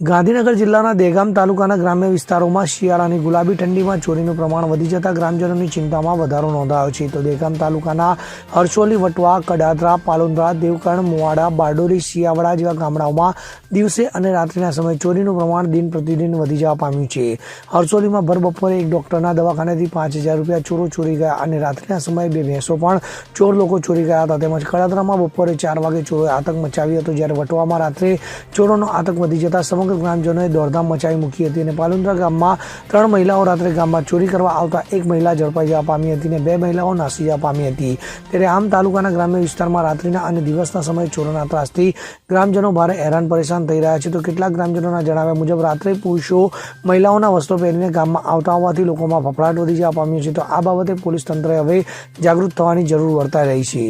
ગાંધીનગર જિલ્લાના દહેગામ તાલુકાના ગ્રામ્ય વિસ્તારોમાં શિયાળાની ગુલાબી ઠંડીમાં ચોરીનું પ્રમાણ વધી જતા ગ્રામજનોની ચિંતામાં વધારો નોંધાયો છે. તો દહેગામ તાલુકાના હરસોલી, વટવા, કડાદરા, પાલોન્દ્રા, દેવકણ, મુવાડા, બારડોલી, શિયાવડા જેવા ગામડાઓમાં દિવસે અને રાત્રિના સમયે ચોરીનું પ્રમાણ દિન પ્રતિદિન વધી જવા પામ્યું છે. હરસોલીમાં ભર બપોરે એક ડોક્ટરના દવાખાનેથી 5,000 રૂપિયા ચોરો ચોરી ગયા અને રાત્રિના સમયે 2 ભેંસો પણ ચોર લોકો ચોરી ગયા હતા. તેમજ કડાદરામાં બપોરે 4 વાગે ચોરોએ આતંક મચાવ્યો હતો, જ્યારે વટવામાં રાત્રે ચોરોનો આતંક વધી જતા સમગ્ર ગ્રામજનોએ દોડધામ મચાવી મૂકી હતી. અને પાલોન્દ્રા ગામમાં 3 મહિલાઓ રાત્રે ગામમાં ચોરી કરવા આવતા એક મહિલા ઝડપાઈ જવા પામી હતી અને 2 મહિલાઓ નાસી જવા પામી હતી. ત્યારે આમ તાલુકાના ગ્રામ્ય વિસ્તારમાં રાત્રિના અને દિવસના સમયે ચોરોના ત્રાસથી ગ્રામજનો ભારે હેરાન પરેશાન થઈ રહ્યા છે. તો કેટલાક ગ્રામજનોના જણાવ્યા મુજબ રાત્રે પુરુષો મહિલાઓના વસ્ત્રો પહેરીને ગામમાં આવતા હોવાથી લોકોમાં ફફડાટ વધી જવા પામ્યો છે. તો આ બાબતે પોલીસ તંત્રએ હવે જાગૃત થવાની જરૂર વર્તાઈ રહી છે.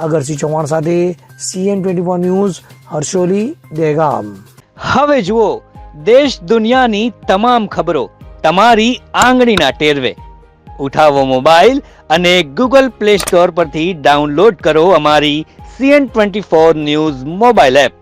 અગરસિંહ ચૌહાણ સાથે CN24 ન્યૂઝ, હરસોલી, દહેગામ. હવે જુઓ દેશ દુનિયાની તમામ ખબરો તમારી આંગળીના ટેરવે. ઉઠાવો મોબાઈલ અને Google Play Store પરથી ડાઉનલોડ કરો અમારી CN24 ન્યૂઝ મોબાઈલ એપ.